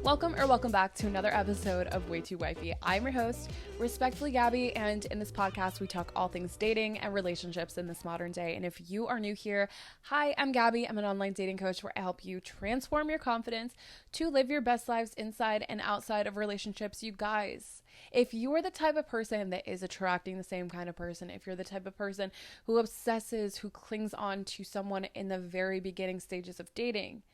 Welcome back to another episode of Way Too Wifey. I'm your host, respectfully Gabby, and in this podcast we talk all things dating and relationships in this modern day. And if you are new here, hi, I'm Gabby. I'm an online dating coach where I help you transform your confidence to live your best lives inside and outside of relationships. You guys, if you are the type of person that is attracting the same kind of person, if you're the type of person who obsesses, who clings on to someone in the very beginning stages of dating,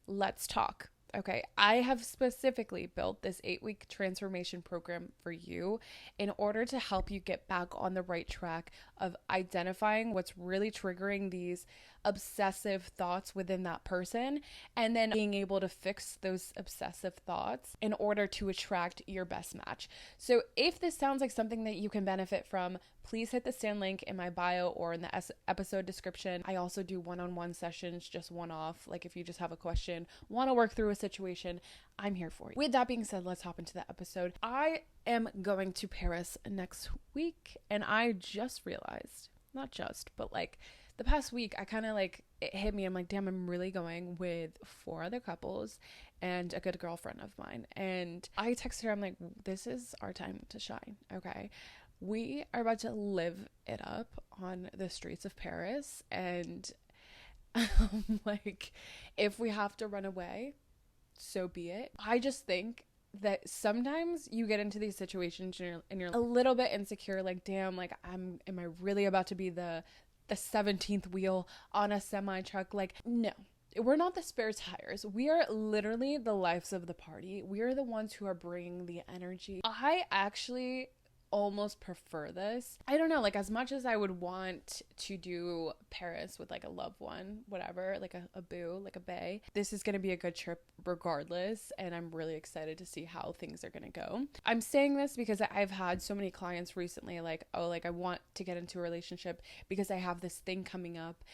let's talk. Okay, I have specifically built this 8-week transformation program for you in order to help you get back on the right track of identifying what's really triggering these obsessive thoughts within that person, and then being able to fix those obsessive thoughts in order to attract your best match. So if this sounds like something that you can benefit from, please hit the stand link in my bio or in the episode description. I also do one-on-one sessions, just one-off. Like if you just have a question, want to work through a situation, I'm here for you. With that being said, let's hop into the episode. I am going to Paris next week, and I just realized, not just, but like the past week, I kind of like, it hit me. I'm like, damn, I'm really going with 4 other couples and a good girlfriend of mine. And I texted her, I'm like, this is our time to shine, okay? We are about to live it up on the streets of Paris. And like, if we have to run away, so be it. I just think that sometimes you get into these situations and you're a little bit insecure, like, damn, like, am I really about to be the 17th wheel on a semi truck? Like, no, we're not the spare tires. We are literally the lives of the party. We are the ones who are bringing the energy. I actually almost prefer this. I don't know, like, as much as I would want to do Paris with like a loved one, whatever, like a boo, like a bae, this is going to be a good trip regardless, and I'm really excited to see how things are going to go. I'm saying this because I've had so many clients recently like, oh, like I want to get into a relationship because I have this thing coming up,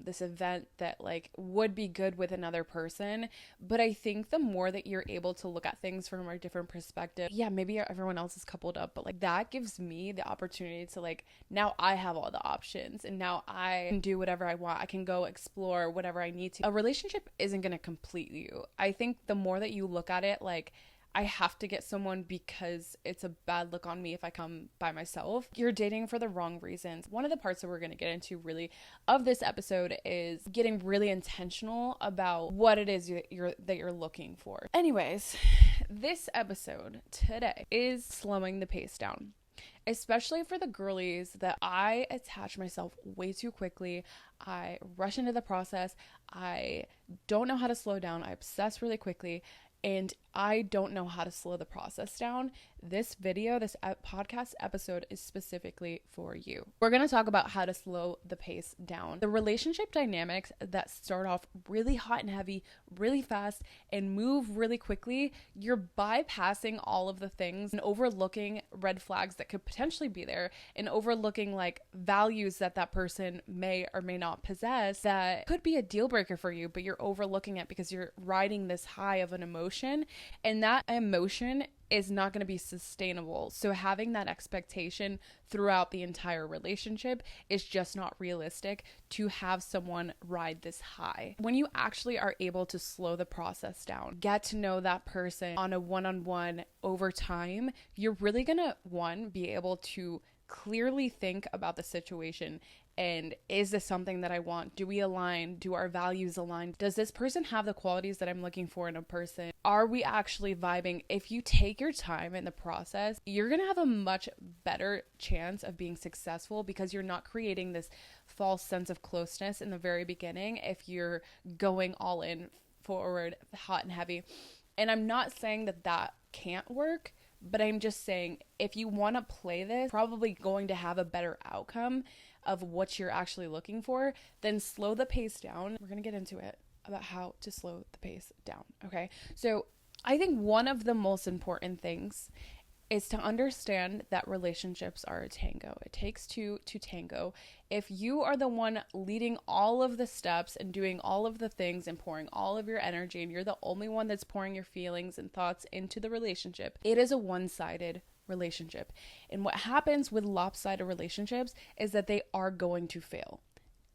this event that like would be good with another person. But I think the more that you're able to look at things from a different perspective, yeah, maybe everyone else is coupled up, but like that gives me the opportunity to like, now I have all the options and now I can do whatever I want. I can go explore whatever I need to. A relationship isn't going to complete you. I think the more that you look at it like, I have to get someone because it's a bad look on me if I come by myself, you're dating for the wrong reasons. One of the parts that we're going to get into really of this episode is getting really intentional about what it is that you're looking for. Anyways, this episode today is slowing the pace down. Especially for the girlies that I attach myself way too quickly. I rush into the process. I don't know how to slow down. I obsess really quickly. And I don't know how to slow the process down. This video, this podcast episode is specifically for you. We're going to talk about how to slow the pace down. The relationship dynamics that start off really hot and heavy, really fast, and move really quickly, you're bypassing all of the things and overlooking red flags that could potentially be there, and overlooking like values that person may or may not possess that could be a deal breaker for you, but you're overlooking it because you're riding this high of an emotion, and that emotion is not going to be sustainable. So having that expectation throughout the entire relationship is just not realistic to have someone ride this high. When you actually are able to slow the process down, get to know that person on a one-on-one over time, you're really going to, one, be able to clearly think about the situation. And is this something that I want? Do we align? Do our values align? Does this person have the qualities that I'm looking for in a person? Are we actually vibing? If you take your time in the process, you're going to have a much better chance of being successful because you're not creating this false sense of closeness in the very beginning if you're going all in, forward, hot and heavy. And I'm not saying that can't work, but I'm just saying if you want to play this, probably going to have a better outcome of what you're actually looking for, then slow the pace down. We're going to get into it about how to slow the pace down, okay? So I think one of the most important things is to understand that relationships are a tango. It takes two to tango. If you are the one leading all of the steps and doing all of the things and pouring all of your energy, and you're the only one that's pouring your feelings and thoughts into the relationship, it is a one-sided relationship. And what happens with lopsided relationships is that they are going to fail.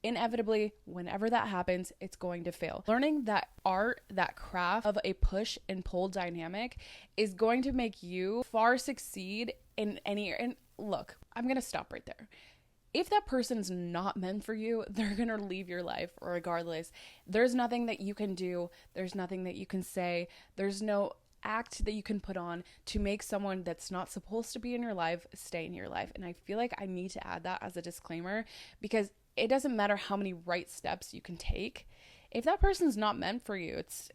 inevitably, whenever that happens, it's going to fail. Learning that art, that craft of a push and pull dynamic is going to make you far succeed in any. And look, I'm going to stop right there. If that person's not meant for you, they're going to leave your life regardless. There's nothing that you can do. There's nothing that you can say. There's no act that you can put on to make someone that's not supposed to be in your life stay in your life. And I feel like I need to add that as a disclaimer, because it doesn't matter how many right steps you can take. If that person's not meant for you, it's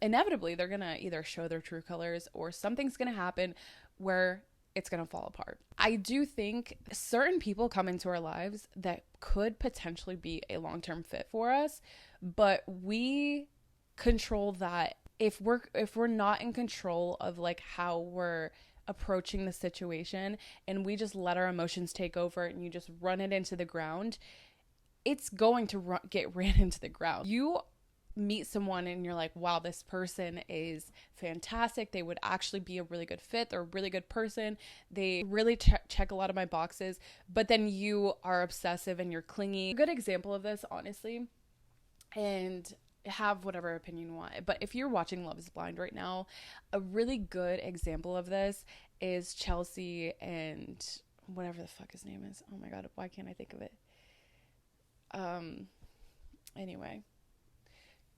inevitably they're going to either show their true colors or something's going to happen where it's going to fall apart. I do think certain people come into our lives that could potentially be a long-term fit for us, but we control that. If we're not in control of like how we're approaching the situation and we just let our emotions take over and you just run it into the ground, it's going to get ran into the ground. You meet someone and you're like, wow, this person is fantastic. They would actually be a really good fit. They're a really good person. They really check a lot of my boxes. But then you are obsessive and you're clingy. A good example of this, honestly, and have whatever opinion you want, but if you're watching Love is Blind right now, a really good example of this is Chelsea and whatever the fuck his name is. Oh my god, why can't I think of it? Anyway,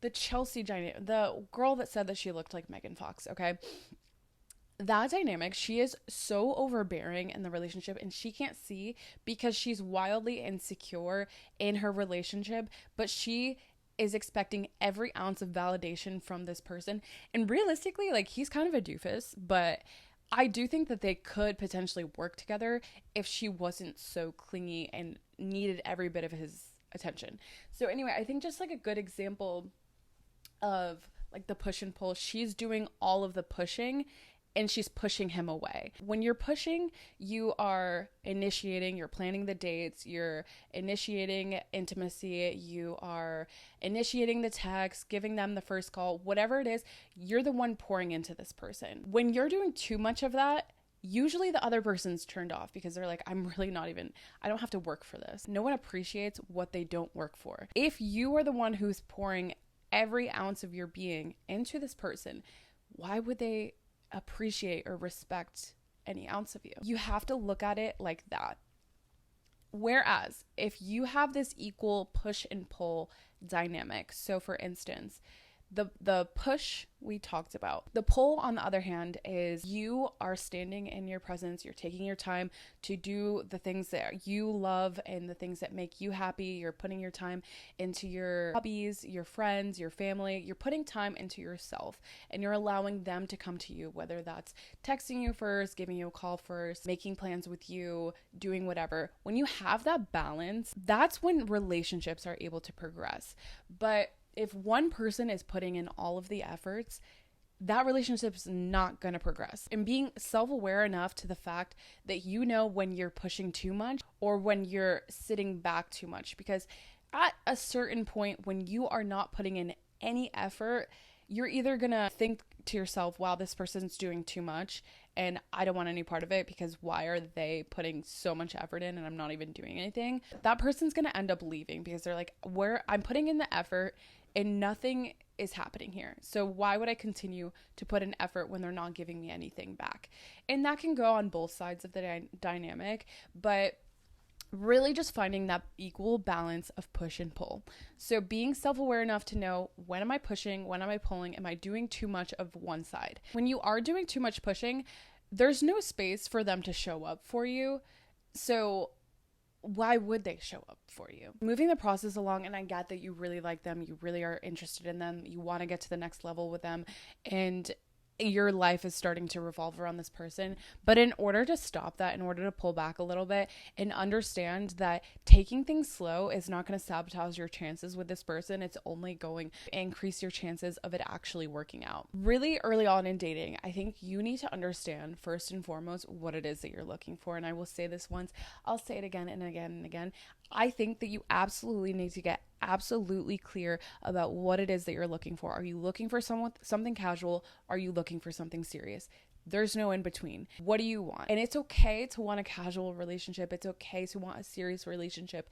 the Chelsea dynamic, the girl that said that she looked like Megan Fox, okay? That dynamic, she is so overbearing in the relationship and she can't see because she's wildly insecure in her relationship, but she is expecting every ounce of validation from this person. And realistically, like, he's kind of a doofus, but I do think that they could potentially work together if she wasn't so clingy and needed every bit of his attention. So anyway, I think just like a good example of like the push and pull, she's doing all of the pushing and she's pushing him away. When you're pushing, you are initiating, you're planning the dates, you're initiating intimacy, you are initiating the text, giving them the first call, whatever it is, you're the one pouring into this person. When you're doing too much of that, usually the other person's turned off because they're like, I'm really not even, I don't have to work for this. No one appreciates what they don't work for. If you are the one who's pouring every ounce of your being into this person, why would they appreciate or respect any ounce of you? You have to look at it like that. Whereas if you have this equal push and pull dynamic, so for instance, the push we talked about. The pull, on the other hand, is you are standing in your presence. You're taking your time to do the things that you love and the things that make you happy. You're putting your time into your hobbies, your friends, your family. You're putting time into yourself and you're allowing them to come to you, whether that's texting you first, giving you a call first, making plans with you, doing whatever. When you have that balance, that's when relationships are able to progress. But if one person is putting in all of the efforts, that relationship's not going to progress. And being self-aware enough to the fact that you know when you're pushing too much or when you're sitting back too much. Because at a certain point, when you are not putting in any effort, you're either going to think to yourself, wow, this person's doing too much and I don't want any part of it because why are they putting so much effort in and I'm not even doing anything? That person's going to end up leaving because they're like, I'm putting in the effort and nothing is happening here. So why would I continue to put an effort when they're not giving me anything back? And that can go on both sides of the dynamic, but really just finding that equal balance of push and pull. So being self-aware enough to know, when am I pushing? When am I pulling? Am I doing too much of one side? When you are doing too much pushing, there's no space for them to show up for you. So why would they show up for you? Moving the process along, and I get that you really like them, you really are interested in them, you want to get to the next level with them, and your life is starting to revolve around this person. But in order to stop that, in order to pull back a little bit and understand that taking things slow is not going to sabotage your chances with this person, it's only going to increase your chances of it actually working out. Really early on in dating, I think you need to understand first and foremost what it is that you're looking for. And I will say this once, I'll say it again and again and again. I think that you absolutely need to get absolutely clear about what it is that you're looking for. Are you looking for something casual? Are you looking for something serious? There's no in between. What do you want? And it's okay to want a casual relationship. It's okay to want a serious relationship.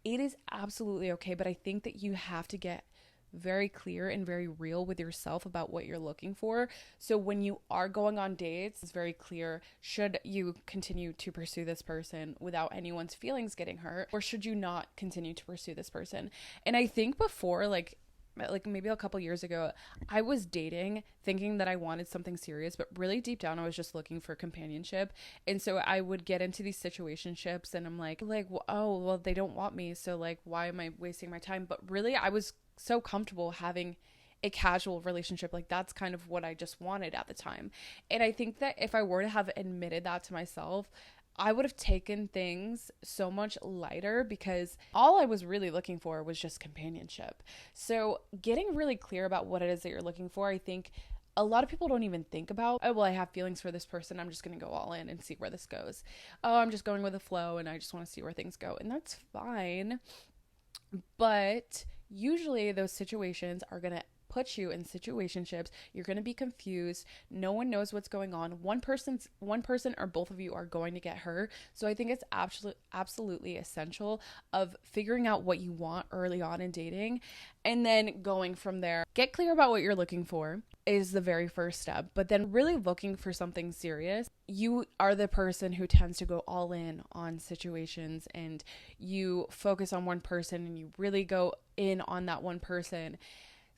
it is absolutely okay. But I think that you have to get very clear and very real with yourself about what you're looking for. So when you are going on dates, it's very clear, should you continue to pursue this person without anyone's feelings getting hurt, or should you not continue to pursue this person? And I think before, like maybe a couple years ago, I was dating thinking that I wanted something serious, but really deep down I was just looking for companionship. And so I would get into these situationships and I'm like, oh, well, they don't want me, so like, why am I wasting my time? But really, I was so comfortable having a casual relationship. Like, that's kind of what I just wanted at the time. And I think that if I were to have admitted that to myself, I would have taken things so much lighter, because all I was really looking for was just companionship. So getting really clear about what it is that you're looking for, I think a lot of people don't even think about, oh, well, I have feelings for this person, I'm just going to go all in and see where this goes. Oh, I'm just going with the flow and I just want to see where things go. And that's fine. But usually those situations are going to put you in situationships. You're going to be confused. No one knows what's going on. One person or both of you are going to get hurt. So I think it's absolutely essential of figuring out what you want early on in dating, and then going from there. Get clear about what you're looking for is the very first step, but then really looking for something serious. You are the person who tends to go all in on situations, and you focus on one person and you really go in on that one person.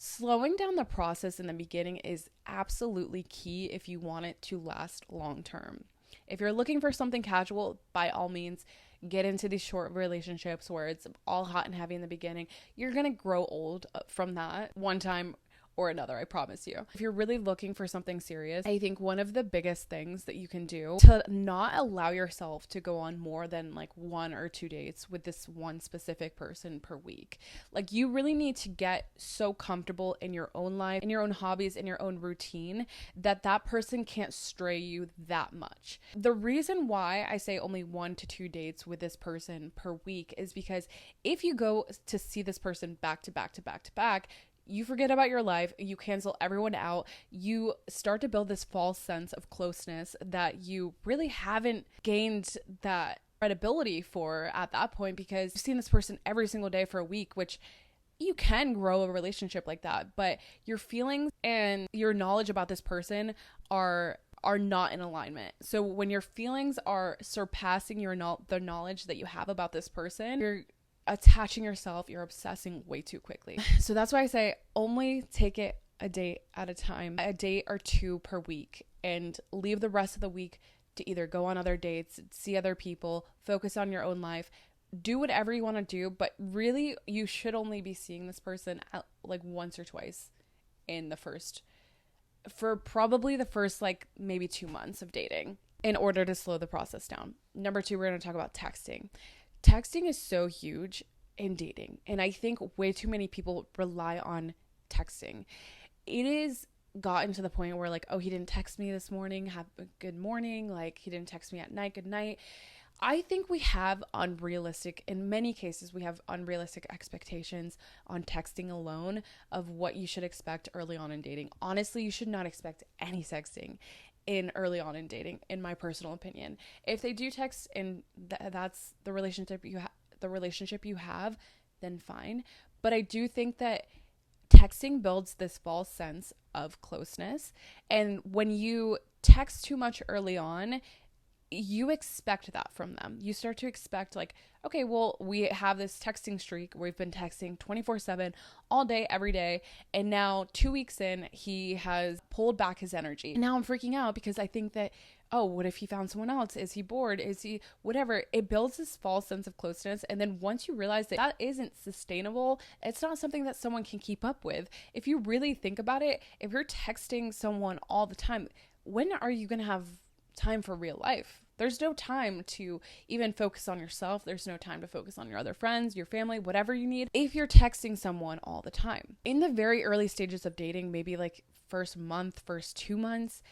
Slowing down the process in the beginning is absolutely key if you want it to last long term. If you're looking for something casual, by all means, get into these short relationships where it's all hot and heavy in the beginning. You're going to grow old from that one time or another, I promise you. If you're really looking for something serious, I think one of the biggest things that you can do to not allow yourself to go on more than like 1 or 2 dates with this one specific person per week. Like, you really need to get so comfortable in your own life, in your own hobbies, in your own routine, that that person can't stray you that much. The reason why I say only 1 to 2 dates with this person per week is because if you go to see this person back to back to back to back, you forget about your life, you cancel everyone out, you start to build this false sense of closeness that you really haven't gained that credibility for at that point, because you've seen this person every single day for a week, which you can grow a relationship like that, but your feelings and your knowledge about this person are not in alignment. So when your feelings are surpassing the knowledge that you have about this person, you're attaching yourself, you're obsessing way too quickly. So that's why I say only take it a date at a time, a date or 2 per week, and leave the rest of the week to either go on other dates, see other people, focus on your own life, do whatever you want to do. But really, you should only be seeing this person like once or twice for probably the first like maybe 2 months of dating, in order to slow the process down. Number 2, we're going to talk about texting. Texting is so huge in dating, and I think way too many people rely on texting. It is gotten to the point where like, oh, he didn't text me this morning, have a good morning, like he didn't text me at night, good night. I think in many cases we have unrealistic expectations on texting alone of what you should expect early on in dating. Honestly, you should not expect any texting early on in dating, in my personal opinion. If they do text and that's the relationship you have, then fine. But I do think that texting builds this false sense of closeness, and when you text too much early on, you expect that from them. You start to expect like, okay, well, we have this texting streak where we've been texting 24/7 all day, every day. And now 2 weeks in, he has pulled back his energy. And now I'm freaking out because I think that, oh, what if he found someone else? Is he bored? Is he whatever? It builds this false sense of closeness. And then once you realize that isn't sustainable, it's not something that someone can keep up with. If you really think about it, if you're texting someone all the time, when are you going to have time for real life? There's no time to even focus on yourself. There's no time to focus on your other friends, your family, whatever you need, if you're texting someone all the time. In the very early stages of dating, maybe like first month, first 2 months,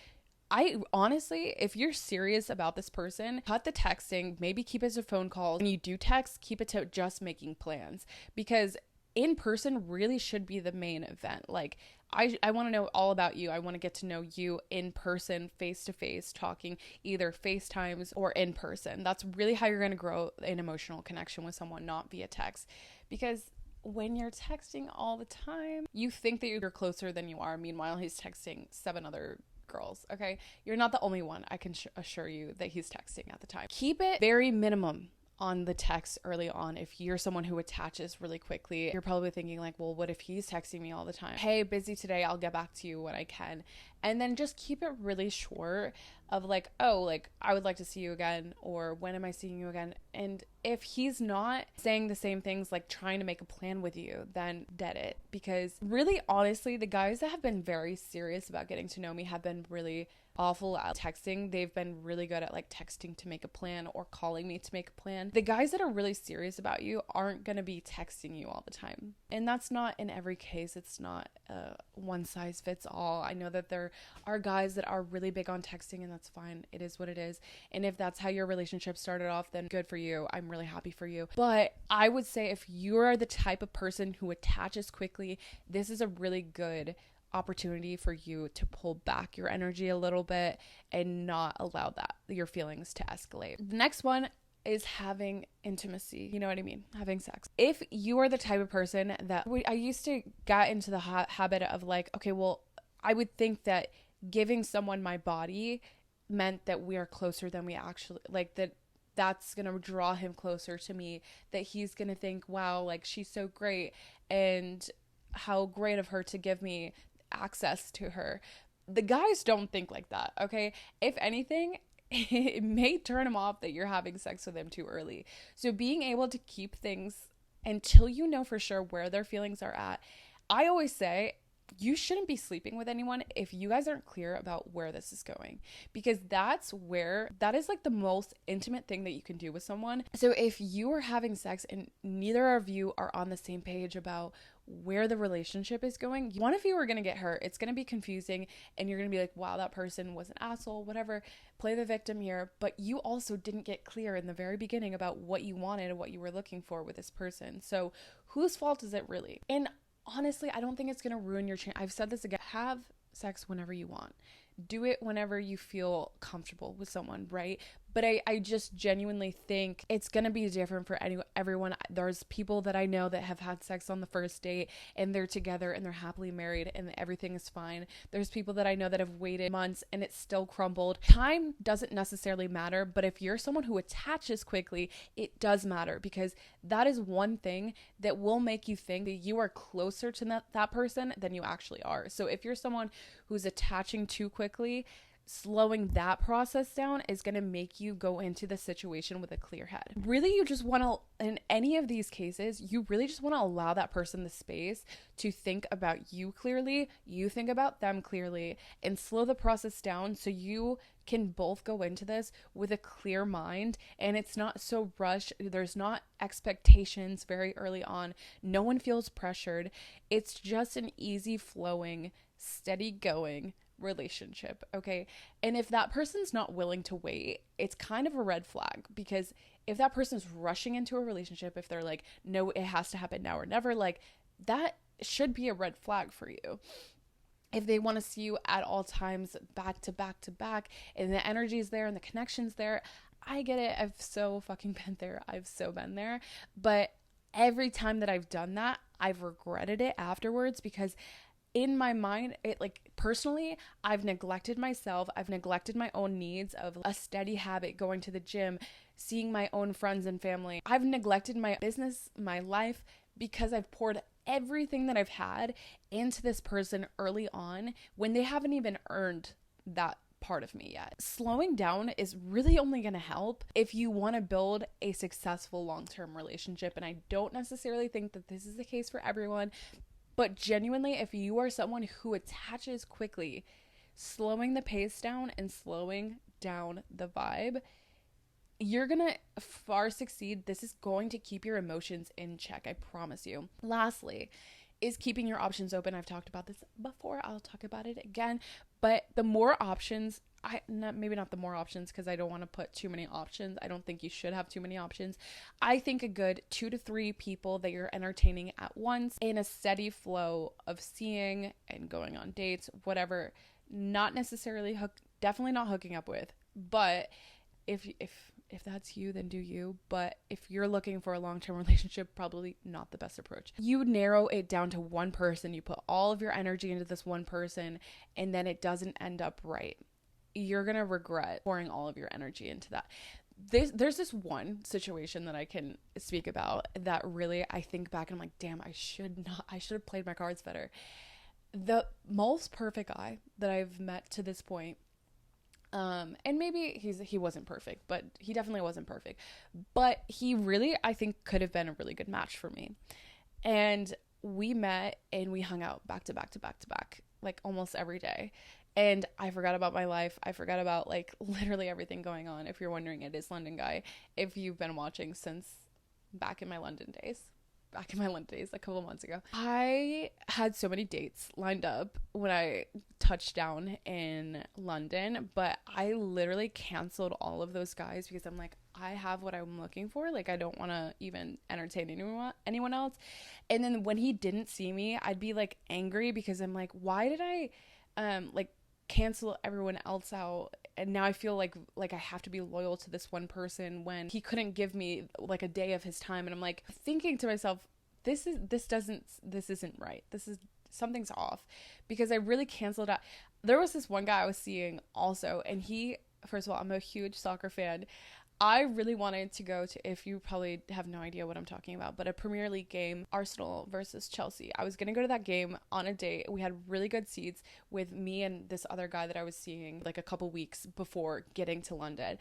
I honestly, if you're serious about this person, cut the texting, maybe keep it to phone calls. When you do text, keep it to just making plans, because in person really should be the main event. Like, I want to know all about you. I want to get to know you in person, face to face, talking either FaceTimes or in person. That's really how you're going to grow an emotional connection with someone, not via text. Because when you're texting all the time, you think that you're closer than you are. Meanwhile, he's texting 7 other girls. Okay, you're not the only one. I can assure you that he's texting at the time. Keep it very minimum on the text early on. If you're someone who attaches really quickly, you're probably thinking like, well, what if he's texting me all the time? Hey, busy today, I'll get back to you when I can. And then just keep it really short of like, oh, like, I would like to see you again, or when am I seeing you again? And if he's not saying the same things, like trying to make a plan with you, then dead it. Because really, honestly, the guys that have been very serious about getting to know me have been really awful at texting. They've been really good at like texting to make a plan or calling me to make a plan. The guys that are really serious about you aren't going to be texting you all the time. And that's not in every case. It's not one size fits all. I know that there are guys that are really big on texting, and that's fine. It is what it is. And if that's how your relationship started off, then good for you. I'm really happy for you. But I would say if you're the type of person who attaches quickly, this is a really good opportunity for you to pull back your energy a little bit and not allow that your feelings to escalate. The next one is having intimacy. You know what I mean? Having sex. If you are the type of person that I used to get into the habit of like, okay, well, I would think that giving someone my body meant that we are closer than we actually, like, that's gonna draw him closer to me, that he's gonna think, wow, like, she's so great, and how great of her to give me access to her. The guys don't think like that, okay? If anything, it may turn him off that you're having sex with him too early. So being able to keep things until you know for sure where their feelings are at. I always say you shouldn't be sleeping with anyone if you guys aren't clear about where this is going, because that is like the most intimate thing that you can do with someone. So if you are having sex and neither of you are on the same page about where the relationship is going, one of you are going to get hurt. It's going to be confusing, and you're going to be like, wow, that person was an asshole, whatever, play the victim here. But you also didn't get clear in the very beginning about what you wanted and what you were looking for with this person. So whose fault is it really? And honestly, I don't think it's going to ruin your chance. I've said this again. Have sex whenever you want. Do it whenever you feel comfortable with someone, right? But I just genuinely think it's going to be different for everyone. There's people that I know that have had sex on the first date and they're together and they're happily married and everything is fine. There's people that I know that have waited months and it's still crumbled. Time doesn't necessarily matter, but if you're someone who attaches quickly, it does matter, because that is one thing that will make you think that you are closer to that person than you actually are. So if you're someone who's attaching too quickly, slowing that process down is going to make you go into the situation with a clear head. Really, you just want to, in any of these cases, you really just want to allow that person the space to think about you clearly, you think about them clearly, and slow the process down so you can both go into this with a clear mind and it's not so rushed. There's not expectations very early on. No one feels pressured. It's just an easy flowing, steady going relationship, okay? And if that person's not willing to wait, it's kind of a red flag, because if that person's rushing into a relationship, if they're like, no, it has to happen now or never, like, that should be a red flag for you. If they want to see you at all times, back to back to back, and the energy's there and the connection's there, I get it. I've so fucking been there. I've so been there. But every time that I've done that, I've regretted it afterwards, because in my mind, it, like, personally, I've neglected myself. I've neglected my own needs of a steady habit, going to the gym, seeing my own friends and family. I've neglected my business, my life, because I've poured everything that I've had into this person early on when they haven't even earned that part of me yet. Slowing down is really only going to help if you want to build a successful long-term relationship. And I don't necessarily think that this is the case for everyone. But genuinely, if you are someone who attaches quickly, slowing the pace down and slowing down the vibe, you're going to far succeed. This is going to keep your emotions in check, I promise you. Lastly, is keeping your options open. I've talked about this before. I'll talk about it again. But the more options, maybe not the more options, because I don't want to put too many options. I don't think you should have too many options. I think a good 2 to 3 people that you're entertaining at once in a steady flow of seeing and going on dates, whatever, not necessarily definitely not hooking up with, but if that's you, then do you. But if you're looking for a long-term relationship, probably not the best approach. You narrow it down to one person, you put all of your energy into this one person, and then it doesn't end up right. You're gonna regret pouring all of your energy into that. There's this one situation that I can speak about that really, I think back and I'm like, damn, I should have played my cards better. The most perfect guy that I've met to this point, and maybe he wasn't perfect, but he definitely wasn't perfect, but he really, I think, could have been a really good match for me. And we met and we hung out back to back to back to back, like almost every day. And I forgot about my life. I forgot about like literally everything going on. If you're wondering, it is London Guy. If you've been watching since back in my London days, a couple months ago. I had so many dates lined up when I touched down in London, but I literally canceled all of those guys because I'm like, I have what I'm looking for. Like, I don't want to even entertain anyone else. And then when he didn't see me, I'd be like angry because I'm like, why did I like cancel everyone else out, and now I feel like I have to be loyal to this one person when he couldn't give me like a day of his time. And I'm like thinking to myself, this isn't right. Something's off, because I really canceled out. There was this one guy I was seeing also, and he, first of all, I'm a huge soccer fan. I really wanted to go to, if you probably have no idea what I'm talking about, but a Premier League game, Arsenal versus Chelsea. I was going to go to that game on a date. We had really good seats with me and this other guy that I was seeing like a couple weeks before getting to London.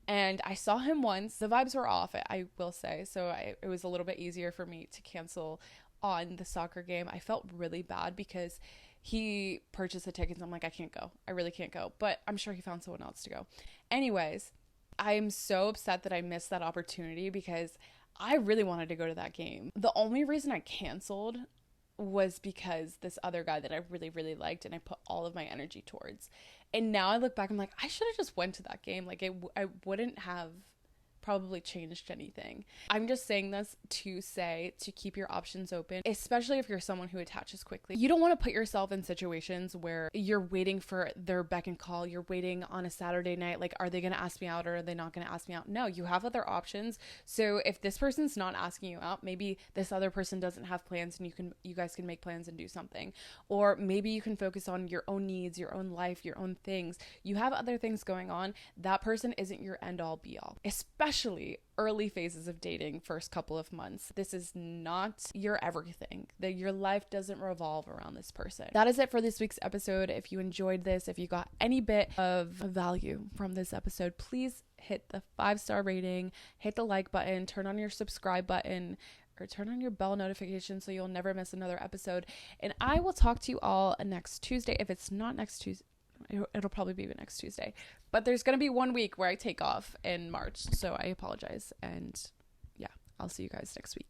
And I saw him once. The vibes were off, I will say. So it was a little bit easier for me to cancel on the soccer game. I felt really bad because he purchased the tickets. I'm like, I can't go. I really can't go. But I'm sure he found someone else to go. Anyways, I'm so upset that I missed that opportunity because I really wanted to go to that game. The only reason I canceled was because this other guy that I really, really liked and I put all of my energy towards. And now I look back, I'm like, I should have just went to that game. Like, I wouldn't have probably changed anything. I'm just saying this to say to keep your options open, especially if you're someone who attaches quickly. You don't want to put yourself in situations where you're waiting for their beck and call. You're waiting on a Saturday night, like, are they going to ask me out or are they not going to ask me out? No, you have other options. So if this person's not asking you out, maybe this other person doesn't have plans and you guys can make plans and do something. Or maybe you can focus on your own needs, your own life, your own things. You have other things going on. That person isn't your end all be all, especially early phases of dating, first couple of months. This is not your everything. That your life doesn't revolve around this person. That is it for this week's episode. If you enjoyed this, if you got any bit of value from this episode, please hit the 5-star rating, hit the like button, turn on your subscribe button, or turn on your bell notification so you'll never miss another episode. And I will talk to you all next Tuesday. If it's not next Tuesday, it'll probably be next Tuesday, but there's going to be 1 week where I take off in March, so I apologize. And yeah, I'll see you guys next week.